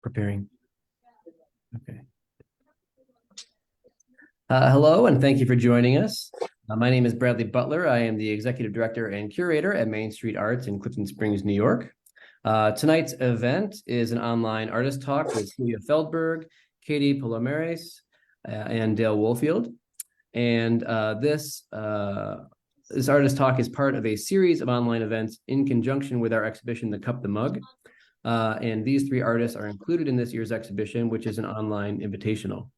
preparing. Okay. Hello, and thank you for joining us. My name is Bradley Butler. I am the Executive Director and Curator at Main Street Arts in Clifton Springs, New York. Tonight's event is an online artist talk with Celia Feldberg, Katie Palomares, and Dale Wolfield. And this artist talk is part of a series of online events in conjunction with our exhibition, The Cup, the Mug. And these three artists are included in this year's exhibition, which is an online invitational.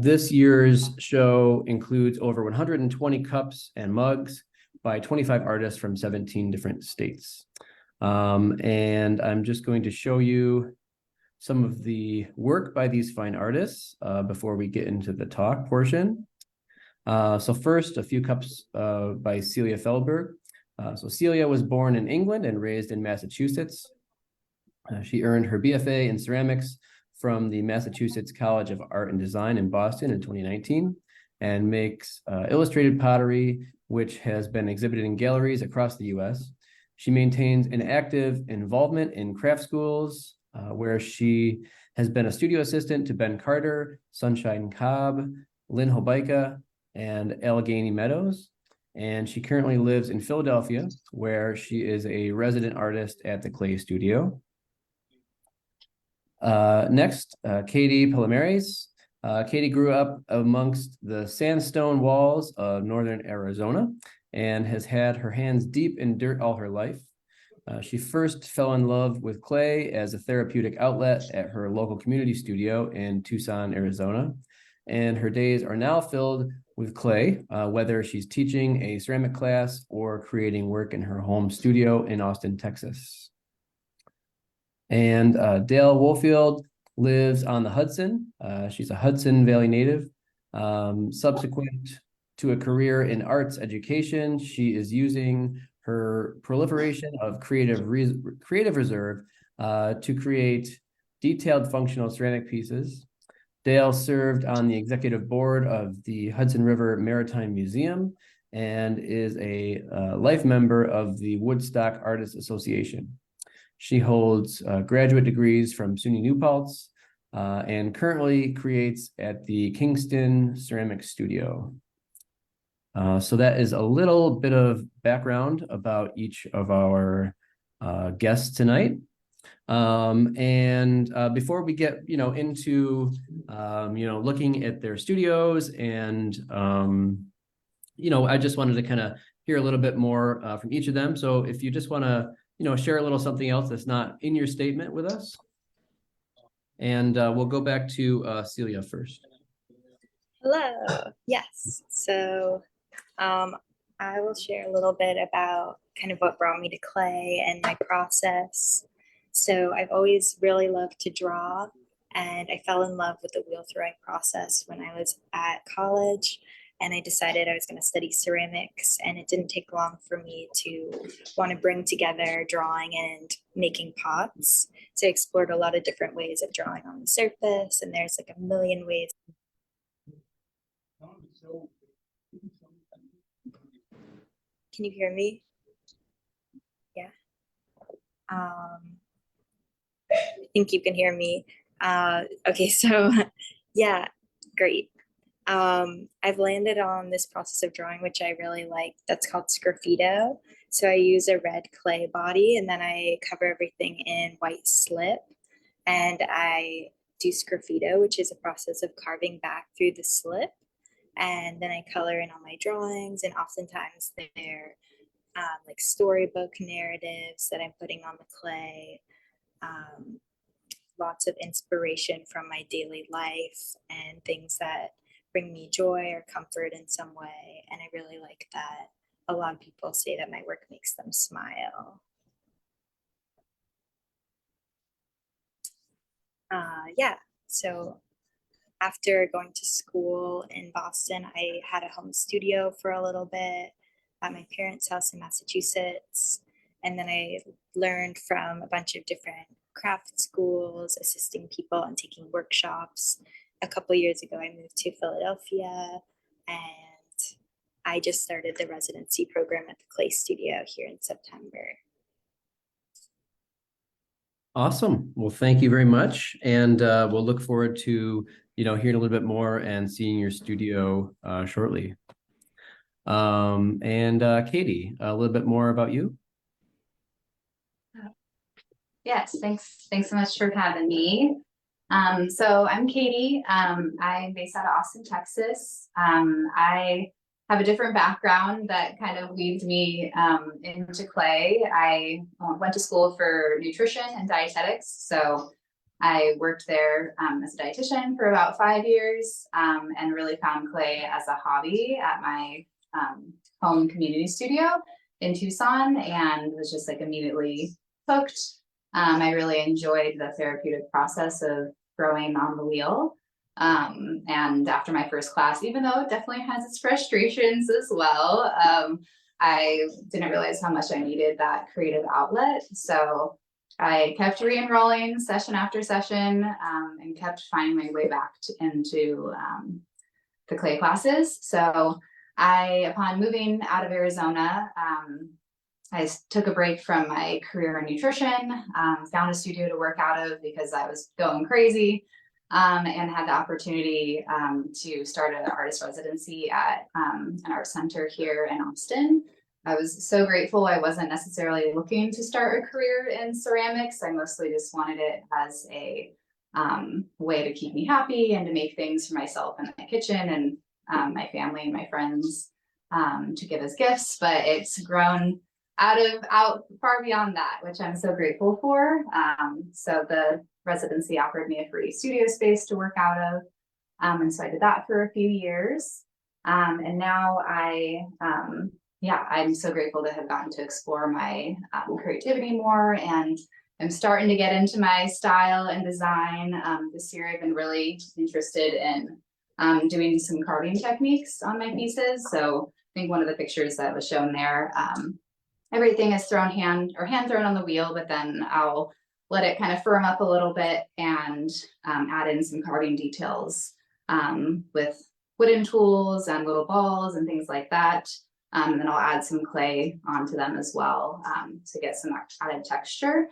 This year's show includes over 120 cups and mugs by 25 artists from 17 different states. And I'm just going to show you some of the work by these fine artists before we get into the talk portion. So first, a few cups by Celia Feldberg. So Celia was born in England and raised in Massachusetts. She earned her BFA in ceramics from the Massachusetts College of Art and Design in Boston in 2019 and makes illustrated pottery, which has been exhibited in galleries across the US. She maintains an active involvement in craft schools, where she has been a studio assistant to Ben Carter, Sunshine Cobb, Lynn Hobeika, and Allegheny Meadows. And she currently lives in Philadelphia, where she is a resident artist at the Clay Studio. Next, Katie Palomares. Katie grew up amongst the sandstone walls of northern Arizona and has had her hands deep in dirt all her life. She first fell in love with clay as a therapeutic outlet at her local community studio in Tucson, Arizona. And her days are now filled with clay, whether she's teaching a ceramic class or creating work in her home studio in Austin, Texas. And Dale Wolfield lives on the Hudson. She's a Hudson Valley native. Subsequent to a career in arts education, she is using her proliferation of creative reserve to create detailed functional ceramic pieces. Dale served on the executive board of the Hudson River Maritime Museum and is a life member of the Woodstock Artists Association. She holds graduate degrees from SUNY New Paltz and currently creates at the Kingston Ceramic Studio. So that is a little bit of background about each of our guests tonight. And before we get into looking at their studios and I just wanted to kind of hear a little bit more from each of them. So if you just want to share a little something else that's not in your statement with us. And we'll go back to Celia first. Hello. Yes. So I will share a little bit about kind of what brought me to clay and my process. So I've always really loved to draw, and I fell in love with the wheel throwing process when I was at college. And I decided I was going to study ceramics, and it didn't take long for me to want to bring together drawing and making pots. So I explored a lot of different ways of drawing on the surface, and there's like a million ways. Can you hear me? Yeah. I think you can hear me. Okay, so yeah, great. I've landed on this process of drawing, which I really like. That's called sgraffito. So I use a red clay body, and then I cover everything in white slip. And I do sgraffito, which is a process of carving back through the slip. And then I color in all my drawings, and oftentimes they're like storybook narratives that I'm putting on the clay. Lots of inspiration from my daily life and things that bring me joy or comfort in some way. And I really like that. A lot of people say that my work makes them smile. Yeah, so after going to school in Boston, I had a home studio for a little bit at my parents' house in Massachusetts. And then I learned from a bunch of different craft schools, assisting people and taking workshops. A couple years ago, I moved to Philadelphia, and I just started the residency program at the Clay Studio here in September. Awesome. Well, thank you very much. And we'll look forward to, hearing a little bit more and seeing your studio shortly. And Katie, a little bit more about you. Yes, thanks. Thanks so much for having me. So I'm Katie. I'm based out of Austin, Texas. I have a different background that kind of leads me into clay. I went to school for nutrition and dietetics. So I worked there as a dietitian for about 5 years and really found clay as a hobby at my home community studio in Tucson and was just like immediately hooked. I really enjoyed the therapeutic process of growing on the wheel. And after my first class, even though it definitely has its frustrations as well, I didn't realize how much I needed that creative outlet. So I kept re-enrolling session after session and kept finding my way back into the clay classes. So upon moving out of Arizona, I took a break from my career in nutrition, found a studio to work out of because I was going crazy, and had the opportunity to start an artist residency at an art center here in Austin. I was so grateful. I wasn't necessarily looking to start a career in ceramics. I mostly just wanted it as a way to keep me happy and to make things for myself in the kitchen and my family and my friends to give as gifts. But it's grown out far beyond that, which I'm so grateful for. So the residency offered me a free studio space to work out of. And so I did that for a few years. And now I'm so grateful to have gotten to explore my creativity more, and I'm starting to get into my style and design. This year I've been really interested in doing some carving techniques on my pieces. So I think one of the pictures that was shown there, everything is hand thrown on the wheel, but then I'll let it kind of firm up a little bit and add in some carving details with wooden tools and little balls and things like that. And then I'll add some clay onto them as well to get some added texture.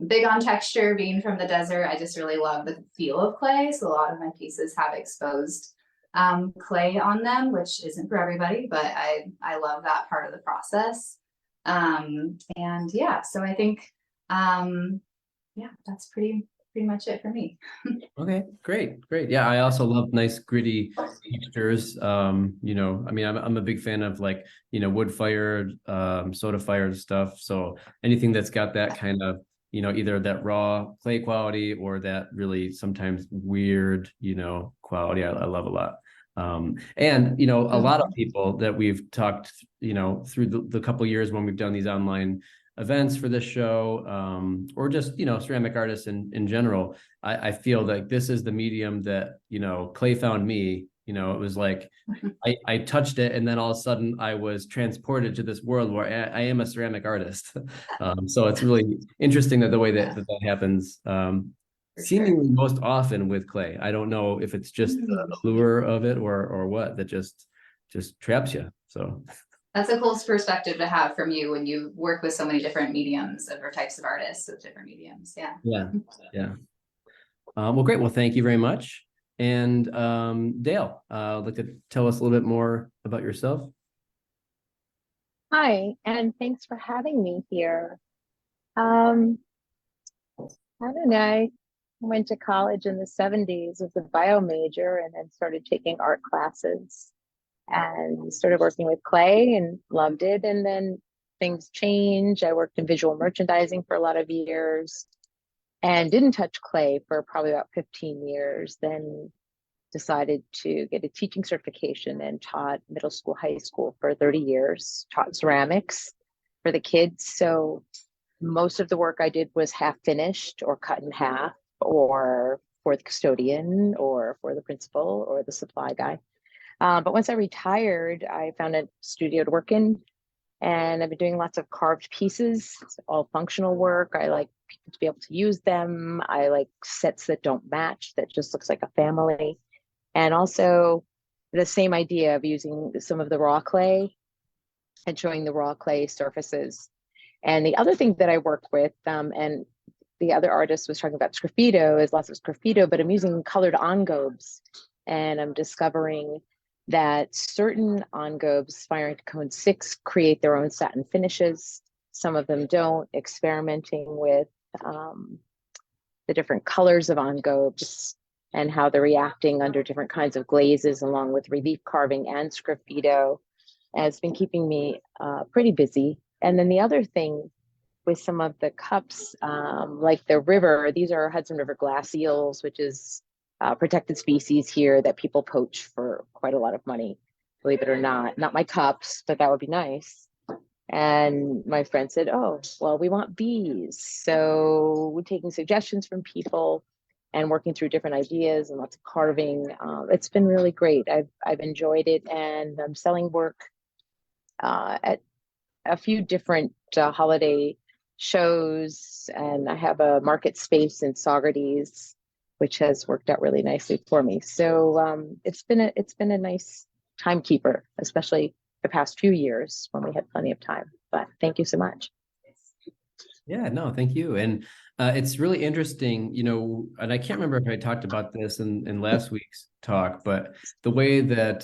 Big on texture, being from the desert, I just really love the feel of clay. So a lot of my pieces have exposed clay on them, which isn't for everybody, but I love that part of the process. And yeah, so I think, that's pretty much it for me. Okay, great. Yeah, I also love nice gritty textures. I'm a big fan of wood fired, soda fired stuff. So anything that's got that kind of, either that raw clay quality or that really sometimes weird, quality, I love a lot. And a lot of people that we've talked, through the couple of years when we've done these online events for this show, or just ceramic artists in general, I feel like this is the medium that clay found me. It was like I touched it, and then all of a sudden I was transported to this world where I am a ceramic artist. So it's really interesting that the way that happens. Seemingly most often with clay. I don't know if it's just the lure of it or what that just traps you. So that's a cool perspective to have from you when you work with so many different mediums or types of artists with different mediums. Yeah. Well, great. Well, thank you very much. And Dale, I'd like to tell us a little bit more about yourself. Hi, and thanks for having me here. I don't know. I went to college in the 70s as a bio major and then started taking art classes and started working with clay and loved it. And then things changed. I worked in visual merchandising for a lot of years and didn't touch clay for probably about 15 years. Then decided to get a teaching certification and taught middle school, high school for 30 years, taught ceramics for the kids. So most of the work I did was half finished or cut in half, or for the custodian or for the principal or the supply guy. But once I retired, I found a studio to work in, and I've been doing lots of carved pieces, all functional work. I like people to be able to use them. I like sets that don't match, that just looks like a family. And also the same idea of using some of the raw clay and showing the raw clay surfaces. And the other thing that I work with, and the other artist was talking about sgraffito, is lots of sgraffito, but I'm using colored engobes, and I'm discovering that certain engobes, firing cone 6, create their own satin finishes. Some of them don't. Experimenting with the different colors of engobes and how they're reacting under different kinds of glazes, along with relief carving and sgraffito, has been keeping me pretty busy. And then the other thing with some of the cups, like the river, these are Hudson River glass eels, which is a protected species here that people poach for quite a lot of money, believe it or not. Not my cups, but that would be nice. And my friend said, oh, well, we want bees. So we're taking suggestions from people and working through different ideas and lots of carving. It's been really great. I've enjoyed it, and I'm selling work at a few different holiday shows, and I have a market space in Saugerties, which has worked out really nicely for me. So it's been a nice timekeeper, especially the past few years when we had plenty of time. But thank you so much. Yeah, no, thank you. And it's really interesting, you know, and I can't remember if I talked about this in last week's talk, but the way that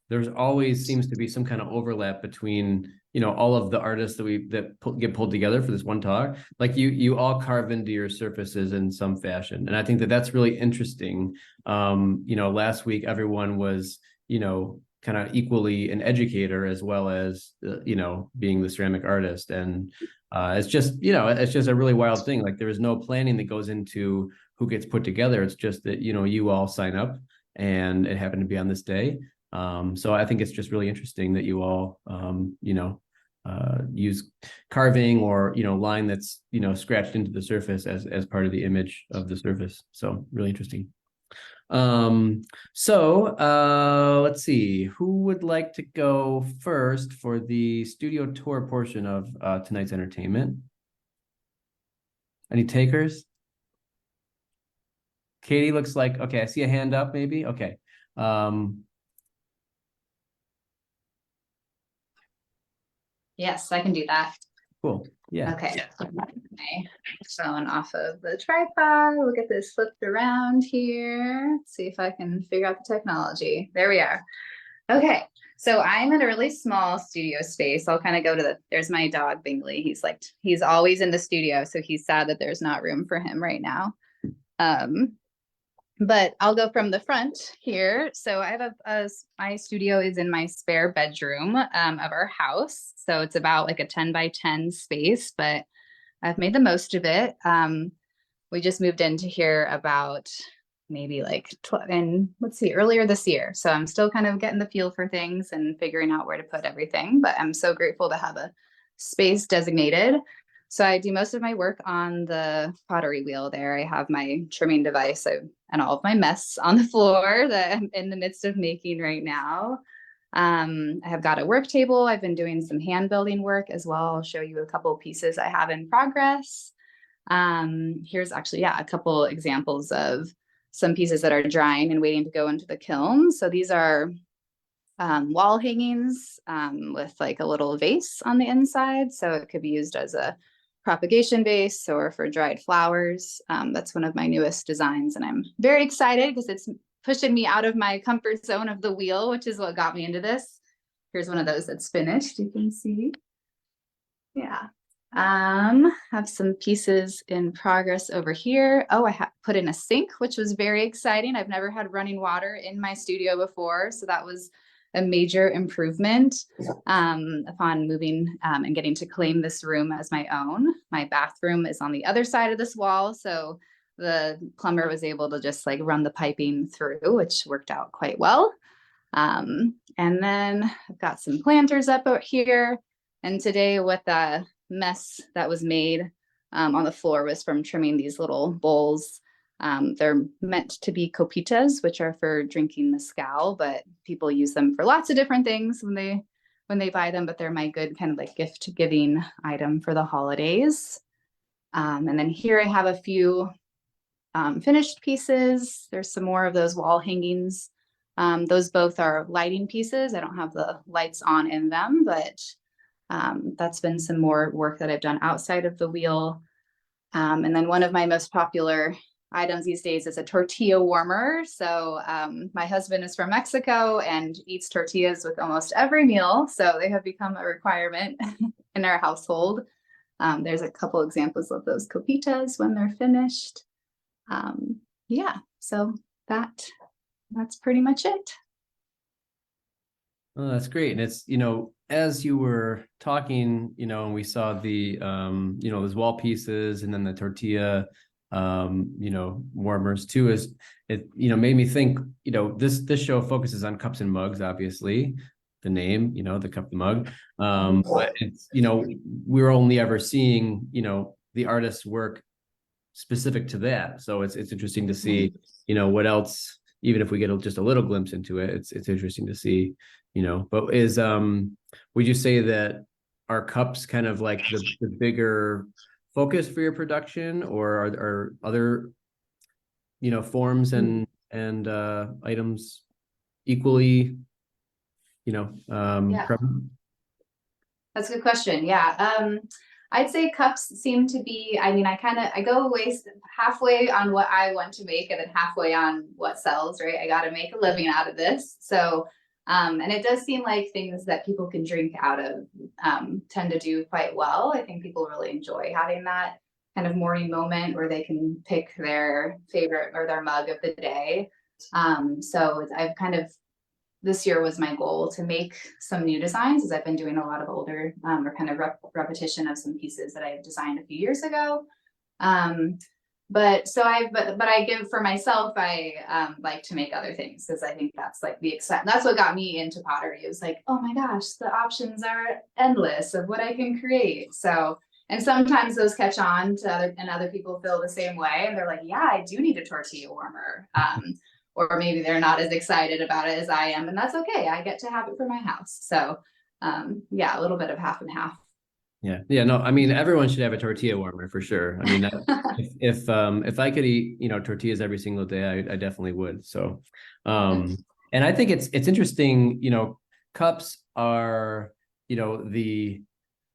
there's always seems to be some kind of overlap between, you know, all of the artists that get pulled together for this one talk. Like you all carve into your surfaces in some fashion, and I think that that's really interesting. You know, last week everyone was, you know, kind of equally an educator as well as you know, being the ceramic artist. And it's just, you know, it's just a really wild thing. Like there is no planning that goes into who gets put together. It's just that, you know, you all sign up and it happened to be on this day. So I think it's just really interesting that you all, you know, use carving or, you know, line that's, you know, scratched into the surface as part of the image of the surface. So really interesting. Let's see, who would like to go first for the studio tour portion of tonight's entertainment? Any takers? Katie looks like, okay, I see a hand up maybe. Okay. Yes, I can do that. Cool. Yeah. Okay. My phone off of the tripod. We'll get this flipped around here. See if I can figure out the technology. There we are. Okay. So I'm in a really small studio space. I'll kind of go to there's my dog, Bingley. He's always in the studio. So he's sad that there's not room for him right now. But I'll go from the front here. So I have my studio is in my spare bedroom of our house. So it's about like a 10 by 10 space, but I've made the most of it. We just moved into here about maybe like earlier this year. So I'm still kind of getting the feel for things and figuring out where to put everything, but I'm so grateful to have a space designated. So I do most of my work on the pottery wheel there. I have my trimming device and all of my mess on the floor that I'm in the midst of making right now. I have got a work table. I've been doing some hand building work as well. I'll show you a couple of pieces I have in progress. Here's actually, a couple examples of some pieces that are drying and waiting to go into the kiln. So these are wall hangings with like a little vase on the inside. So it could be used as a propagation vase or for dried flowers. That's one of my newest designs, and I'm very excited because it's pushing me out of my comfort zone of the wheel, which is what got me into this. Here's one of those that's finished, you can see. Yeah. Have some pieces in progress over here. Oh, I put in a sink, which was very exciting. I've never had running water in my studio before, so that was a major improvement upon moving and getting to claim this room as my own. My bathroom is on the other side of this wall, so the plumber was able to just like run the piping through, which worked out quite well. And then I've got some planters up out here. And today what the mess that was made on the floor was from trimming these little bowls. They're meant to be copitas, which are for drinking mezcal, but people use them for lots of different things when they buy them, but they're my good kind of like gift giving item for the holidays. And then here I have a few finished pieces. There's some more of those wall hangings. Those both are lighting pieces. I don't have the lights on in them, but that's been some more work that I've done outside of the wheel. And then one of my most popular items these days is a tortilla warmer. So my husband is from Mexico and eats tortillas with almost every meal. So they have become a requirement in our household. There's a couple examples of those copitas when they're finished. Yeah, so that's pretty much it. Oh, that's great. And it's, as you were talking, and we saw the, those wall pieces and then the tortilla, warmers too, is it, made me think, this show focuses on cups and mugs, obviously, the name, the cup and mug. But it's, we're only ever seeing, the artist's work specific to that. So it's interesting to see, what else, even if we get just a little glimpse into it, it's interesting to see, but would you say that are cups kind of like the bigger focus for your production, or are other, forms and items equally, Yeah. prevalent? That's a good question. Yeah. I'd say cups seem to be, I go away halfway on what I want to make and then halfway on what sells, right? I got to make a living out of this. So, and it does seem like things that people can drink out of tend to do quite well. I think people really enjoy having that kind of morning moment where they can pick their favorite or their mug of the day. So I've kind of, this year was my goal to make some new designs, as I've been doing a lot of older or kind of repetition of some pieces that I designed a few years ago. But I give for myself, I like to make other things, because I think that's like that's what got me into pottery. It was like, oh my gosh, the options are endless of what I can create. So, and sometimes those catch on to other people feel the same way, and they're like, yeah, I do need a tortilla warmer. Or maybe they're not as excited about it as I am, and that's okay. I get to have it for my house. So yeah, a little bit of half and half. Yeah. No, I mean, everyone should have a tortilla warmer for sure. I mean, if I could eat, tortillas every single day, I definitely would. So, and I think it's interesting, cups are, the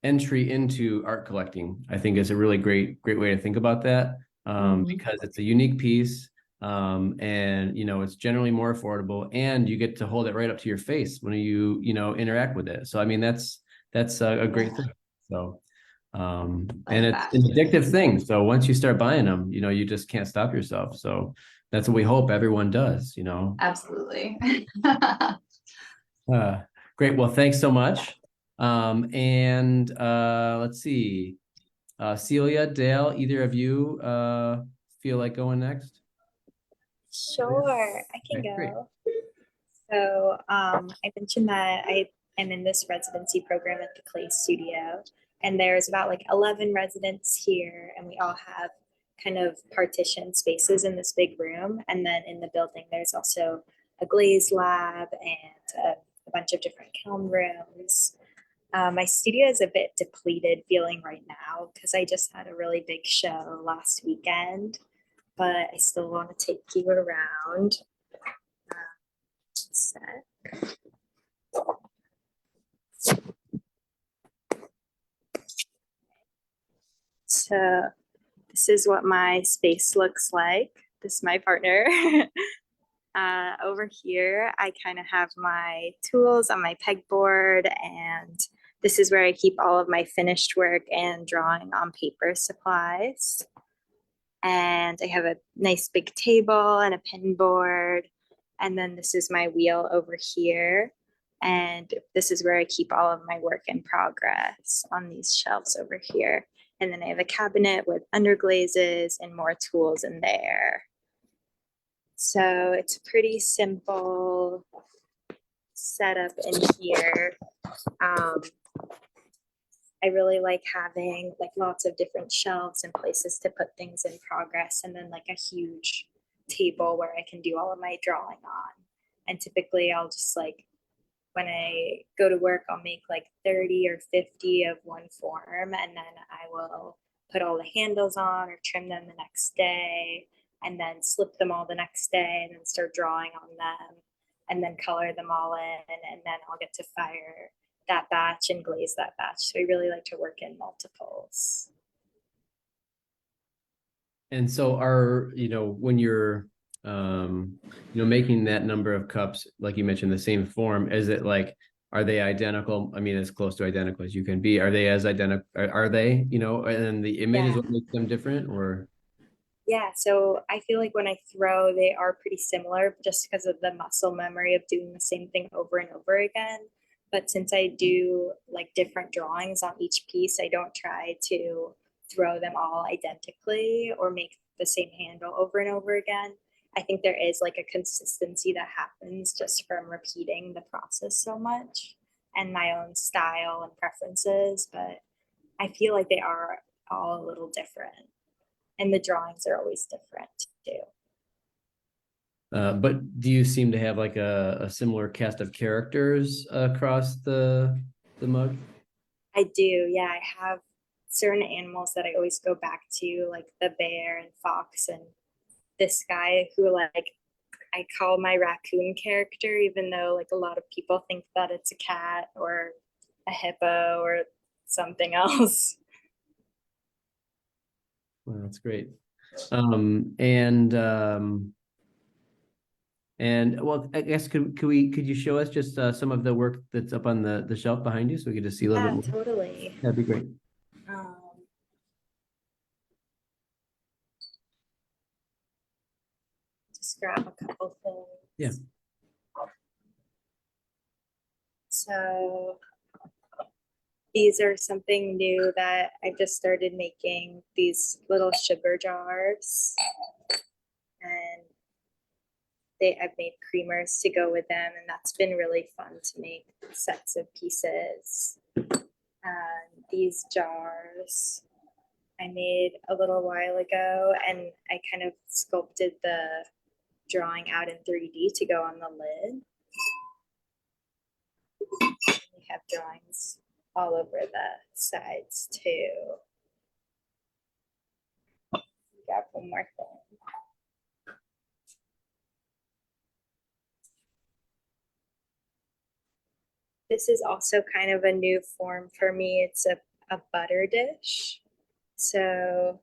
entry into art collecting. I think is a really great way to think about that, because it's a unique piece. And it's generally more affordable, and you get to hold it right up to your face when you interact with it. So I mean, that's a great thing. So and it's an addictive thing. So once you start buying them, you just can't stop yourself. So that's what we hope everyone does. Absolutely. Great. Well, thanks so much. And let's see, Celia, Dale, either of you feel like going next? Sure, I can Okay, great. go. So I mentioned that I am in this residency program at the Clay Studio, and there's about like 11 residents here, and we all have kind of partition spaces in this big room. And then in the building, there's also a glaze lab and a bunch of different kiln rooms. My studio is a bit depleted feeling right now because I just had a really big show last weekend, but I still want to take you around. Set. So this is what my space looks like. This is my partner. Over here, I kind of have my tools on my pegboard, and this is where I keep all of my finished work and drawing on paper supplies. And I have a nice big table and a pin board. And then this is my wheel over here. And this is where I keep all of my work in progress on these shelves over here. And then I have a cabinet with underglazes and more tools in there. So it's a pretty simple setup in here. I really like having like lots of different shelves and places to put things in progress, and then like a huge table where I can do all of my drawing on. And typically I'll just like, when I go to work, I'll make like 30 or 50 of one form, and then I will put all the handles on or trim them the next day, and then slip them all the next day, and then start drawing on them, and then color them all in, and then I'll get to fire that batch and glaze that batch. So I really like to work in multiples. And so when you're, making that number of cups, like you mentioned, the same form, is it like, are they identical? I mean, as close to identical as you can be. Are they as identical? Are they, and then the image is Yeah. what makes them different, or? Yeah, so I feel like when I throw, they are pretty similar just because of the muscle memory of doing the same thing over and over again. But since I do like different drawings on each piece, I don't try to throw them all identically or make the same handle over and over again. I think there is like a consistency that happens just from repeating the process so much and my own style and preferences, but I feel like they are all a little different and the drawings are always different too. But do you seem to have like a similar cast of characters across the mug? I do, yeah. I have certain animals that I always go back to, like the bear and fox, and this guy who like I call my raccoon character, even though like a lot of people think that it's a cat or a hippo or something else. Well, that's great. Um, and um, and well, I guess could you show us just some of the work that's up on the shelf behind you so we could just see a little bit Yeah, more? totally. That'd be great. Um, just grab a couple Yeah. things. So these are something new that I just started making, these little sugar jars. And I've made creamers to go with them, and that's been really fun to make sets of pieces. These jars I made a little while ago, and I kind of sculpted the drawing out in 3D to go on the lid. We have drawings all over the sides too. Got one more thing. This is also kind of a new form for me. It's a butter dish. So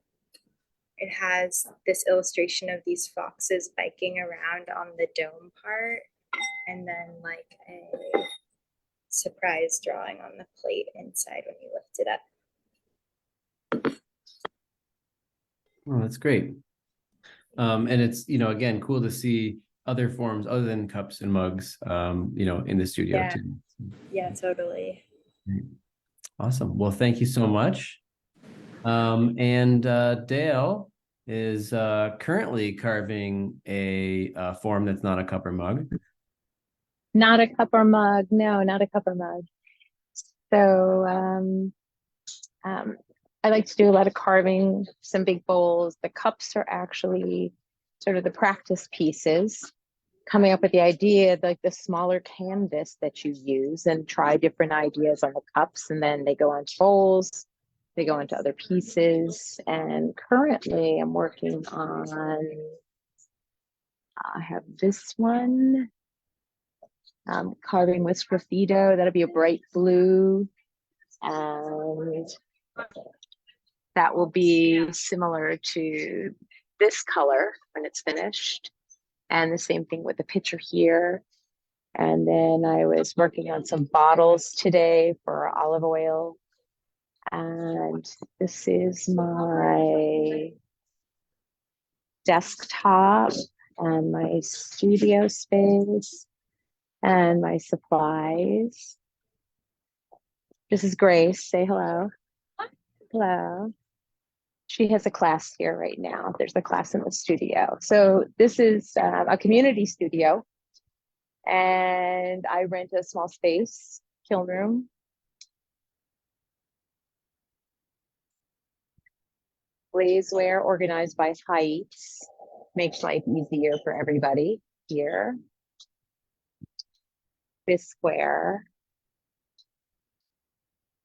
it has this illustration of these foxes biking around on the dome part, and then like a surprise drawing on the plate inside when you lift it up. Oh, that's great. And it's, again, cool to see other forms other than cups and mugs, in the studio Yeah, too. yeah, totally. Awesome. Well, thank you so much. And Dale is currently carving a form that's not a cup or mug. Not a cup or mug. No, not a cup or mug. So I like to do a lot of carving, some big bowls. The cups are actually sort of the practice pieces, coming up with the idea, like the smaller canvas that you use, and try different ideas on the cups, and then they go on bowls, they go into other pieces. And currently I'm working on, I have this one, carving with graffito. That'll be a bright blue, and that will be similar to this color when it's finished. And the same thing with the picture here. And then I was working on some bottles today for olive oil. And this is my desktop and my studio space and my supplies. This is Grace. Say hello. Hello. She has a class here right now. There's a class in the studio. So this is a community studio. And I rent a small space, kiln room. Glazeware organized by heights. Makes life easier for everybody here. This square.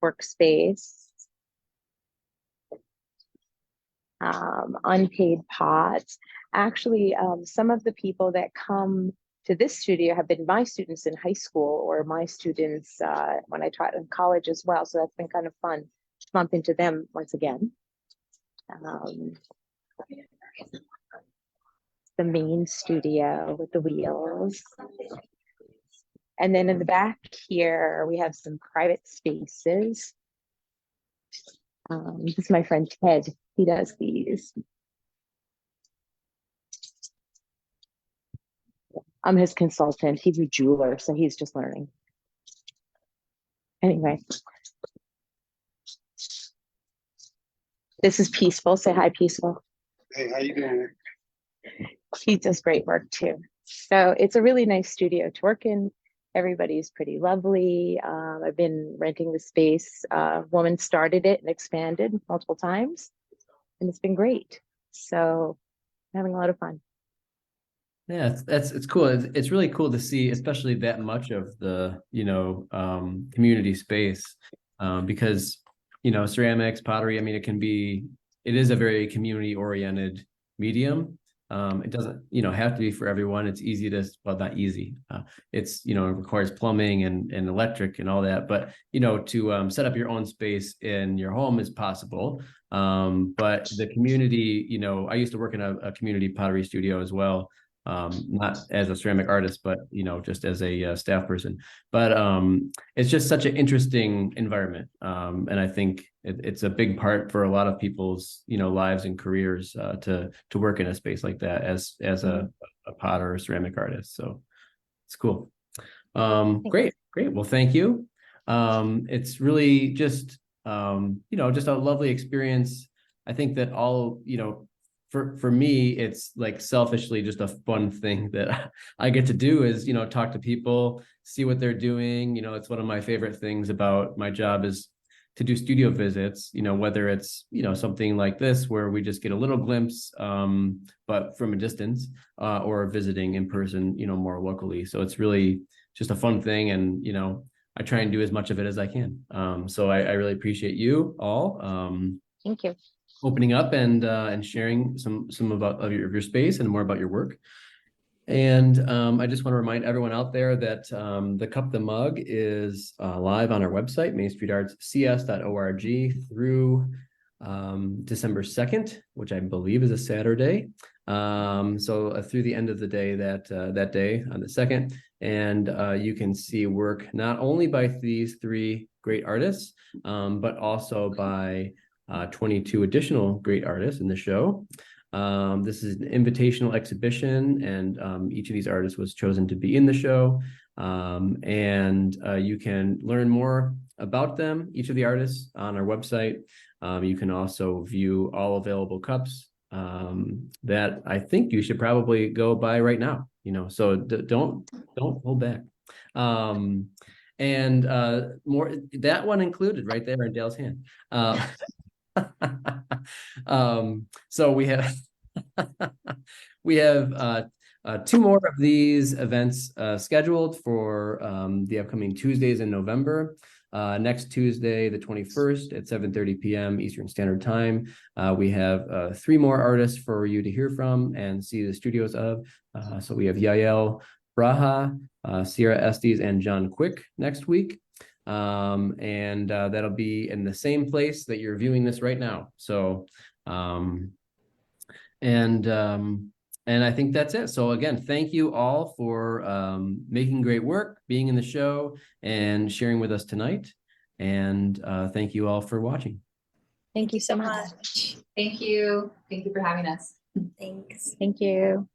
Workspace. Unpaid pots. Actually, some of the people that come to this studio have been my students in high school or my students when I taught in college as well. So that's been kind of fun to bump into them once again. The main studio with the wheels. And then in the back here, we have some private spaces. This is my friend Ted. He does these. I'm his consultant. He's a jeweler, so he's just learning. Anyway. This is Peaceful. Say hi, Peaceful. Hey, how you doing? He does great work too. So it's a really nice studio to work in. Everybody's pretty lovely. I've been renting the space. A woman started it and expanded multiple times, and it's been great. So I'm having a lot of fun. Yeah, it's cool. It's really cool to see, especially that much of the, community space, because, ceramics, pottery, I mean, it is a very community oriented medium. It doesn't, have to be for everyone. It's easy to, well, not easy. It requires plumbing and electric and all that, but, to set up your own space in your home is possible. But the community, I used to work in a community pottery studio as well. Not as a ceramic artist, but just as a staff person. But it's just such an interesting environment, and I think it's a big part for a lot of people's lives and careers to work in a space like that as a potter or ceramic artist. So it's cool. Great. Well, thank you. It's really just just a lovely experience. I think that all for me, it's like selfishly just a fun thing that I get to do is, talk to people, see what they're doing. It's one of my favorite things about my job is to do studio visits, whether it's, something like this, where we just get a little glimpse, but from a distance, or visiting in person, more locally. So it's really just a fun thing. And, I try and do as much of it as I can. So I really appreciate you all. Thank you. Opening up and sharing some about your space and more about your work. And I just want to remind everyone out there that the Cup the Mug is live on our website, mainstreetartscs.org, through December 2nd, which I believe is a Saturday. So through the end of the day that day on the 2nd, and you can see work not only by these 3 great artists, but also by 22 additional great artists in the show. This is an invitational exhibition, and each of these artists was chosen to be in the show. And you can learn more about them, each of the artists, on our website. You can also view all available cups that I think you should probably go buy right now. So don't hold back. And more, that one included right there in Dale's hand. So we have 2 more of these events scheduled for the upcoming Tuesdays in November. Next Tuesday, the 21st at 7:30 p.m. Eastern Standard Time. We have 3 more artists for you to hear from and see the studios of. So we have Yael Braha, Sierra Estes, and John Quick next week. And that'll be in the same place that you're viewing this right now. So, and I think that's it. So again, thank you all for making great work, being in the show, and sharing with us tonight. And thank you all for watching. Thank you so much. Thank you. Thank you for having us. Thanks. Thank you.